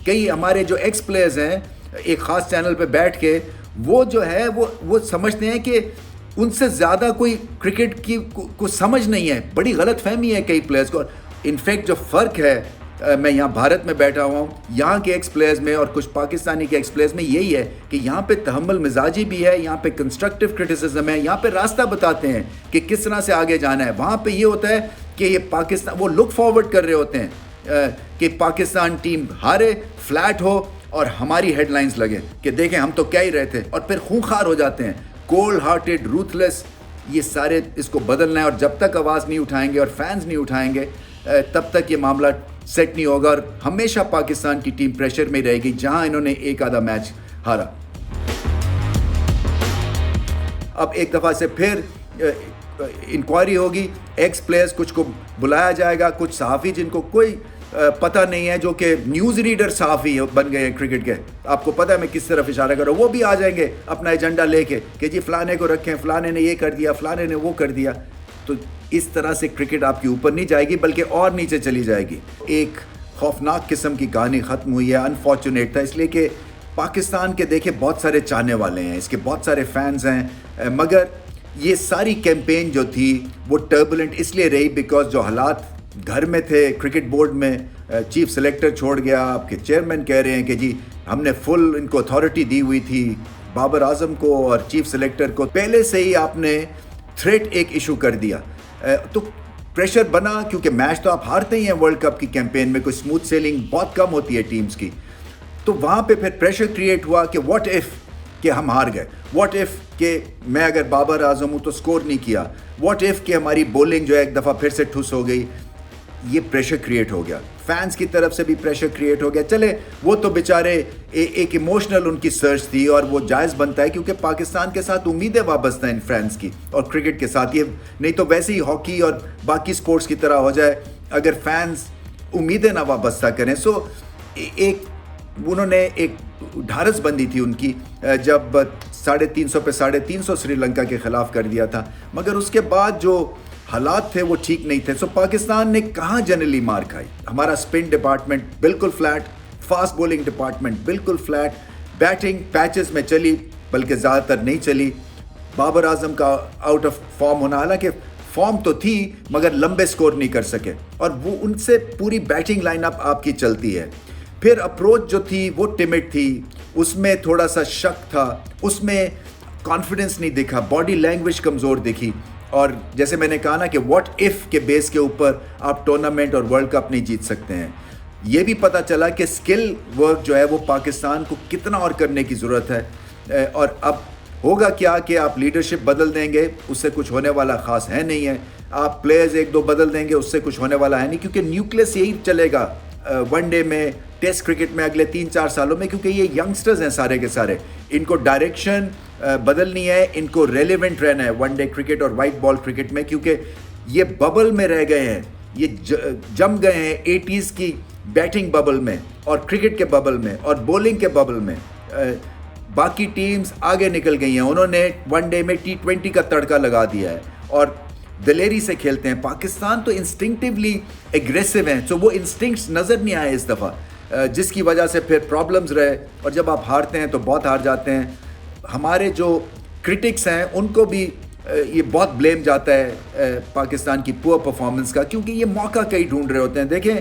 کئی ہمارے جو ایکس پلیئرز ہیں ایک خاص چینل پہ بیٹھ کے وہ جو ہے وہ سمجھتے ہیں کہ ان سے زیادہ کوئی کرکٹ کی کو سمجھ نہیں ہے. بڑی غلط فہمی ہے کئی پلیئرز کو. انفیکٹ جو فرق ہے, میں یہاں بھارت میں بیٹھا ہوا ہوں, یہاں کے ایکس پلیئرز میں اور کچھ پاکستانی کے ایکس پلیئرز میں یہی ہے کہ یہاں پہ تحمل مزاجی بھی ہے, یہاں پہ کنسٹرکٹیو کرٹیسزم ہے, یہاں پہ راستہ بتاتے ہیں کہ کس طرح سے آگے جانا ہے. وہاں پہ یہ ہوتا ہے کہ یہ پاکستان وہ لک فارورڈ کر رہے ہوتے ہیں کہ پاکستان ٹیم ہارے, فلیٹ ہو اور ہماری ہیڈ لائنز لگیں کہ دیکھیں ہم تو کیا ہی رہے تھے, اور پھر خونخوار ہو جاتے ہیں, کولڈ ہارٹیڈ, روتھلیس. یہ سارے اس کو بدلنا ہے, اور جب تک آواز نہیں اٹھائیں گے اور فینز نہیں اٹھائیں گے تب تک یہ معاملہ سیٹ نہیں ہوگا, اور ہمیشہ پاکستان کی ٹیم پریشر میں رہے گی جہاں انہوں نے ایک آدھا میچ ہارا. اب ایک دفعہ سے پھر انکوائری ہوگی, ایکس پلیئرز کچھ کو بلایا جائے گا, کچھ صحافی جن کو کوئی پتہ نہیں ہے جو کہ نیوز ریڈر صحافی بن گئے ہیں کرکٹ کے, آپ کو پتہ ہے میں کس طرف اشارہ کر رہا ہوں, وہ بھی آ جائیں گے اپنا ایجنڈا لے کے کہ جی فلانے کو رکھیں, فلانے نے یہ کر دیا, فلانے نے وہ کر دیا. تو اس طرح سے کرکٹ آپ کے اوپر نہیں جائے گی بلکہ اور نیچے چلی جائے گی. ایک خوفناک قسم کی کہانی ختم ہوئی ہے. انفارچونیٹ تھا اس لیے کہ پاکستان کے دیکھے بہت سارے چاہنے والے ہیں, اس کے بہت سارے فینز ہیں, مگر یہ ساری کیمپین جو تھی وہ ٹربولنٹ اس لیے رہی بیکاز جو حالات گھر میں تھے کرکٹ بورڈ میں, چیف سلیکٹر چھوڑ گیا, آپ کے چیئرمین کہہ رہے ہیں کہ جی ہم نے فل ان کو اتھارٹی دی ہوئی تھی بابر اعظم کو اور چیف سلیکٹر کو, پہلے سے ہی آپ نے تھریٹ ایک ایشو کر دیا. تو پریشر بنا کیونکہ میچ تو آپ ہارتے ہی ہیں ورلڈ کپ کی کیمپین میں, کوئی اسموتھ سیلنگ بہت کم ہوتی ہے ٹیمز کی. تو وہاں پہ پھر پریشر کریٹ ہوا کہ واٹ ایف کہ ہم ہار گئے, واٹ ایف کہ میں اگر بابر اعظم ہوں تو سکور نہیں کیا, واٹ ایف کہ ہماری بولنگ جو ہے ایک دفعہ پھر سے ٹھس ہو گئی. یہ پریشر کریٹ ہو گیا, فینس کی طرف سے بھی پریشر کریٹ ہو گیا. چلے وہ تو بیچارے ایک ایموشنل ان کی سرچ تھی اور وہ جائز بنتا ہے کیونکہ پاکستان کے ساتھ امیدیں وابستہ ہیں ان فینس کی اور کرکٹ کے ساتھ. یہ نہیں تو ویسے ہی ہاکی اور باقی سپورٹس کی طرح ہو جائے اگر فینس امیدیں نہ وابستہ کریں. سو ایک انہوں نے ایک ڈھارس بندی تھی ان کی جب 350 پہ 350 سری لنکا کے خلاف کر دیا تھا, مگر اس کے بعد جو حالات تھے وہ ٹھیک نہیں تھے. سو پاکستان نے کہاں جنرلی مار کھائی, ہمارا اسپن ڈپارٹمنٹ بالکل فلیٹ, فاسٹ بولنگ ڈپارٹمنٹ بالکل فلیٹ, بیٹنگ پیچز میں چلی بلکہ زیادہ تر نہیں چلی. بابر اعظم کا آؤٹ آف فارم ہونا, حالانکہ فارم تو تھی مگر لمبے سکور نہیں کر سکے, اور وہ ان سے پوری بیٹنگ لائن اپ آپ کی چلتی ہے. پھر اپروچ جو تھی وہ ٹمٹ تھی, اس میں تھوڑا سا شک تھا, اس میں کانفیڈنس نہیں دکھا, باڈی لینگویج کمزور دکھی. اور جیسے میں نے کہا نا کہ واٹ ایف کے بیس کے اوپر آپ ٹورنامنٹ اور ورلڈ کپ نہیں جیت سکتے ہیں. یہ بھی پتہ چلا کہ اسکل ورک جو ہے وہ پاکستان کو کتنا اور کرنے کی ضرورت ہے. اور اب ہوگا کیا کہ آپ لیڈرشپ بدل دیں گے, اس سے کچھ ہونے والا خاص ہے نہیں ہے. آپ پلیئرز ایک دو بدل دیں گے, اس سے کچھ ہونے والا ہے نہیں, کیونکہ نیوکلس یہی چلے گا ون ڈے میں, ٹیسٹ کرکٹ میں اگلے 3-4 سالوں میں, کیونکہ یہ ینگسٹرز ہیں سارے کے سارے. ان کو ڈائریکشن بدلنی ہے, ان کو ریلیونٹ رہنا ہے ون ڈے کرکٹ اور وائٹ بال کرکٹ میں, کیونکہ یہ ببل میں رہ گئے ہیں, یہ جم گئے ہیں 80s کی بیٹنگ ببل میں اور کرکٹ کے ببل میں اور بولنگ کے ببل میں. باقی ٹیمز آگے نکل گئی ہیں, انہوں نے ون ڈے میں T20 کا تڑکا لگا دیا ہے اور دلیری سے کھیلتے ہیں. پاکستان تو انسٹنکٹیولی ایگریسو ہیں, سو وہ انسٹنکٹس نظر نہیں آئے اس دفعہ, جس کی وجہ سے پھر پرابلمز رہے, اور جب آپ ہارتے ہیں تو بہت ہار جاتے ہیں. ہمارے جو کرٹکس ہیں ان کو بھی یہ بہت بلیم جاتا ہے پاکستان کی پور پرفارمنس کا, کیونکہ یہ موقع کئی ڈھونڈ رہے ہوتے ہیں. دیکھیں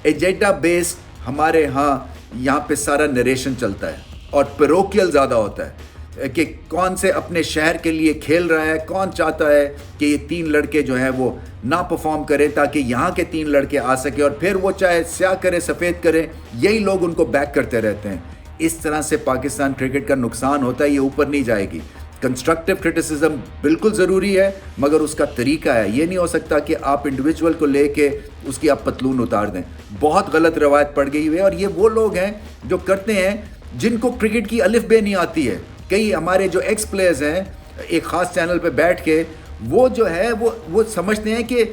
ایجنڈا بیس ہمارے یہاں پہ سارا نریشن چلتا ہے اور پیروکیل زیادہ ہوتا ہے کہ کون سے اپنے شہر کے لیے کھیل رہا ہے, کون چاہتا ہے کہ یہ 3 لڑکے جو ہیں وہ نہ پرفارم کریں تاکہ یہاں کے 3 لڑکے آ سکیں, اور پھر وہ چاہے سیاہ کرے سفید کرے, یہی لوگ ان کو بیک کرتے رہتے ہیں. اس طرح سے پاکستان کرکٹ کا نقصان ہوتا ہے, یہ اوپر نہیں جائے گی. کنسٹرکٹیو کرٹیسزم بالکل ضروری ہے مگر اس کا طریقہ ہے. یہ نہیں ہو سکتا کہ آپ انڈیویجول کو لے کے اس کی آپ پتلون اتار دیں. بہت غلط روایت پڑ گئی ہوئی ہے, اور یہ وہ لوگ ہیں جو کرتے ہیں جن کو کرکٹ کی الف بے نہیں آتی ہے. کئی ہمارے جو ایکس پلیئرز ہیں ایک خاص چینل پہ بیٹھ کے وہ جو ہے وہ سمجھتے ہیں کہ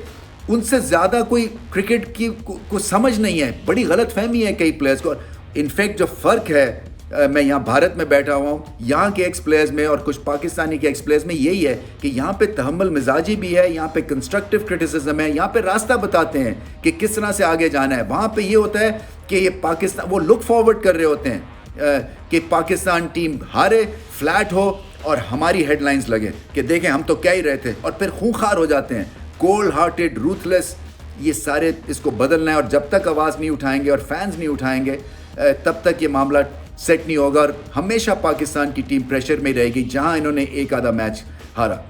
ان سے زیادہ کوئی کرکٹ کی کو سمجھ نہیں ہے. بڑی غلط فہمی ہے کئی پلیئرز کو. انفیکٹ جو فرق ہے میں यहाँ भारत में बैठा हुआ हूँ, यहाँ के एक्स प्लेयर्स में और कुछ पाकिस्तानी के एक्स प्लेयर्स में यही है कि यहाँ पे तहम्मुल मिजाजी भी है, यहाँ पे कंस्ट्रक्टिव क्रिटिसिज्म है, यहाँ पे रास्ता बताते हैं कि किस तरह से आगे जाना है। वहाँ पे ये होता है कि ये पाकिस्तान वो लुक फॉरवर्ड कर रहे होते हैं कि पाकिस्तान टीम हारे, फ्लैट हो और हमारी हेडलाइंस लगे कि देखें हम तो क्या ही रहे थे, और फिर खूंखार हो जाते हैं, कोल्ड हार्टेड, रूथलेस। ये सारे इसको बदलना है, और जब तक आवाज़ नहीं उठाएंगे और फैंस नहीं उठाएंगे तब तक ये मामला सेट नहीं होगा, और हमेशा पाकिस्तान की टीम प्रेशर में रहेगी जहां इन्होंने एक आधा मैच हारा।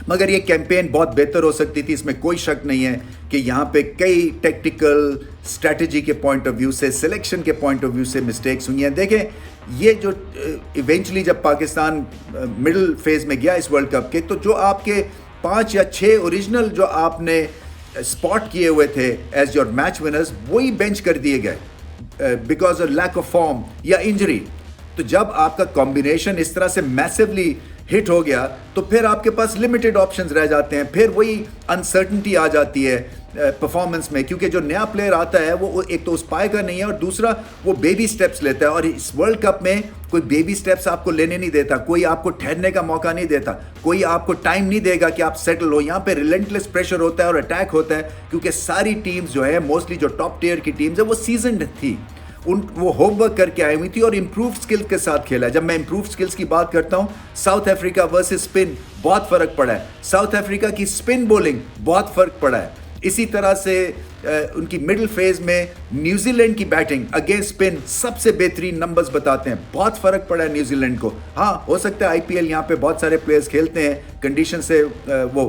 मगर ये कैंपेन बहुत बेहतर हो सकती थी, इसमें कोई शक नहीं है कि यहाँ पे कई टेक्टिकल स्ट्रेटजी के पॉइंट ऑफ व्यू से, सिलेक्शन के पॉइंट ऑफ व्यू से मिस्टेक्स हुई हैं। देखें ये जो इवेंचुअली जब पाकिस्तान मिडिल फेज में गया इस वर्ल्ड कप के, तो जो आपके 5 या 6 ओरिजिनल जो आपने स्पॉट किए हुए थे एज योर मैच विनर्स, वही बेंच कर दिए गए because of lack of form या इंजरी। तो जब आपका कॉम्बिनेशन इस तरह से मैसिवली हिट हो गया तो फिर आपके पास लिमिटेड ऑप्शंस रह जाते हैं, फिर वही अनसर्टनिटी आ जाती है परफॉर्मेंस में, क्योंकि जो नया प्लेयर आता है वो एक तो उस पाए का नहीं है, और दूसरा वो बेबी स्टेप्स लेता है। और इस वर्ल्ड कप में कोई बेबी स्टेप्स आपको लेने नहीं देता, कोई आपको ठहरने का मौका नहीं देता, कोई आपको टाइम नहीं देगा कि आप सेटल हो। यहाँ पे रिलेंटलेस प्रेशर होता है और अटैक होता है, क्योंकि सारी टीम्स जो है, मोस्टली जो टॉप टियर की टीम्स है, वो सीजनड थी, वो होमवर्क करके आई हुई थी और इम्प्रूव स्किल के साथ खेला है। जब मैं इम्प्रूव स्किल्स की बात करता हूँ, साउथ अफ्रीका वर्सेस स्पिन बहुत फ़र्क पड़ा है, साउथ अफ्रीका की स्पिन बॉलिंग बहुत फ़र्क पड़ा है। इसी तरह से उनकी मिडिल फेज में न्यूजीलैंड की बैटिंग अगेंस्ट स्पिन सबसे बेहतरीन नंबर्स बताते हैं, बहुत फ़र्क पड़ा है न्यूजीलैंड को। हाँ, हो सकता है आईपीएल यहाँ पे बहुत सारे प्लेयर्स खेलते हैं, कंडीशन से वो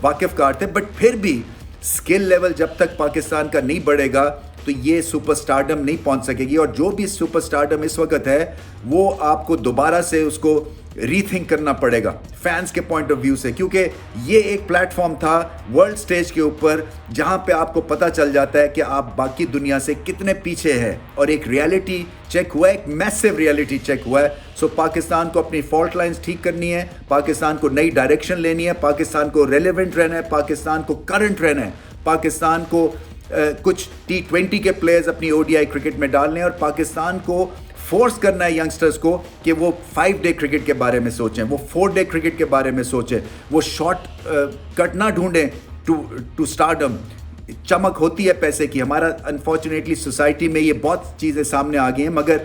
वाकिफ़ कार थे, बट फिर भी स्किल लेवल जब तक पाकिस्तान का नहीं बढ़ेगा तो ये सुपर स्टारडम नहीं पहुंच सकेगी। और जो भी सुपर स्टारडम इस वक्त है, वो आपको दोबारा से उसको रीथिंक करना पड़ेगा फैंस के पॉइंट ऑफ व्यू से, क्योंकि ये एक प्लेटफॉर्म था वर्ल्ड स्टेज के ऊपर जहां पे आपको पता चल जाता है कि आप बाकी दुनिया से कितने पीछे हैं, और एक रियलिटी चेक हुआ है, एक मैसिव रियलिटी चेक हुआ है। सो पाकिस्तान को अपनी फॉल्ट लाइंस ठीक करनी है, पाकिस्तान को नई डायरेक्शन लेनी है, पाकिस्तान को रेलेवेंट रहना है, पाकिस्तान को करंट रहना है, पाकिस्तान को कुछ T20 के प्लेयर्स अपनी ODI क्रिकेट में डालने, और पाकिस्तान को फोर्स करना है यंगस्टर्स को कि वो 5 डे क्रिकेट के बारे में सोचें, वो 4 डे क्रिकेट के बारे में सोचें, वो शॉर्ट कट ना ढूंढें टू स्टारडम। चमक होती है पैसे की, हमारा अनफॉर्चुनेटली सोसाइटी में ये बहुत चीज़ें सामने आ गई हैं, मगर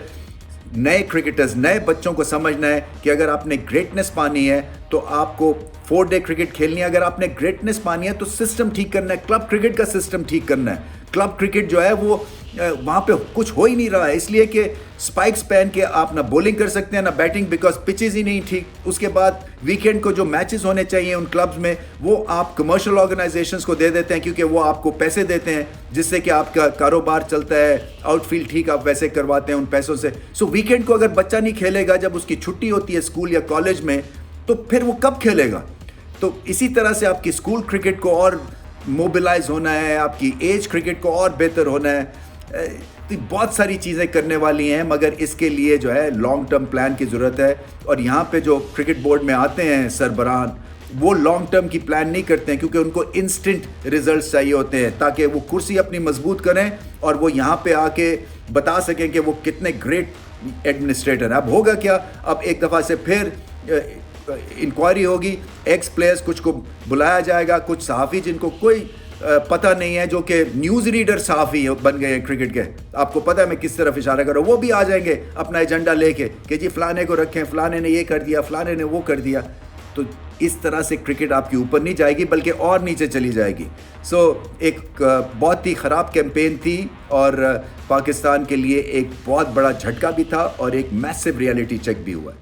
नए क्रिकेटर्स, नए बच्चों को समझना है कि अगर आपने ग्रेटनेस पानी है तो आपको 4 डे क्रिकेट खेलनी है। अगर आपने ग्रेटनेस पानी है तो सिस्टम ठीक करना है, क्लब क्रिकेट का सिस्टम ठीक करना है। क्लब क्रिकेट जो है वो वहाँ पे कुछ हो ही नहीं रहा है, इसलिए कि स्पाइक्स पहन के आप ना बॉलिंग कर सकते हैं ना बैटिंग, बिकॉज पिचेस ही नहीं ठीक। उसके बाद वीकेंड को जो मैचेस होने चाहिए उन क्लब्स में, वो आप कमर्शियल ऑर्गेनाइजेशंस को दे देते हैं, क्योंकि वो आपको पैसे देते हैं जिससे कि आपका कारोबार चलता है, आउटफील्ड ठीक आप वैसे करवाते हैं उन पैसों से। सो वीकेंड को अगर बच्चा नहीं खेलेगा, जब उसकी छुट्टी होती है स्कूल या कॉलेज में, तो फिर वो कब खेलेगा? तो इसी तरह से आपकी स्कूल क्रिकेट को और मोबिलाइज होना है, आपकी एज क्रिकेट को और बेहतर होना है। तो बहुत सारी चीज़ें करने वाली हैं, मगर इसके लिए जो है लॉन्ग टर्म प्लान की ज़रूरत है। और यहाँ पे जो क्रिकेट बोर्ड में आते हैं सरबराहान, वो लॉन्ग टर्म की प्लान नहीं करते हैं, क्योंकि उनको इंस्टेंट रिजल्ट्स चाहिए होते हैं, ताकि वो कुर्सी अपनी मजबूत करें और वो यहाँ पे आके बता सकें कि वो कितने ग्रेट एडमिनिस्ट्रेटर हैं। अब होगा क्या, अब एक दफ़ा से फिर इंक्वायरी होगी, एक्स प्लेयर्स कुछ को बुलाया जाएगा, कुछ सहाफ़ी जिनको कोई पता नहीं है, जो कि न्यूज़ रीडर सहाफ़ी बन गए हैं क्रिकेट के, आपको पता है मैं किस तरफ इशारा कर रहा हूँ, वो भी आ जाएंगे अपना एजेंडा लेके कि जी फलाने को रखें, फलाने ने ये कर दिया, फलाने ने वो कर दिया। तो इस तरह से क्रिकेट आपकी ऊपर नहीं जाएगी बल्कि और नीचे चली जाएगी। सो एक बहुत ही ख़राब कैंपेन थी और पाकिस्तान के लिए एक बहुत बड़ा झटका भी था और एक मैसिव रियलिटी चेक भी हुआ।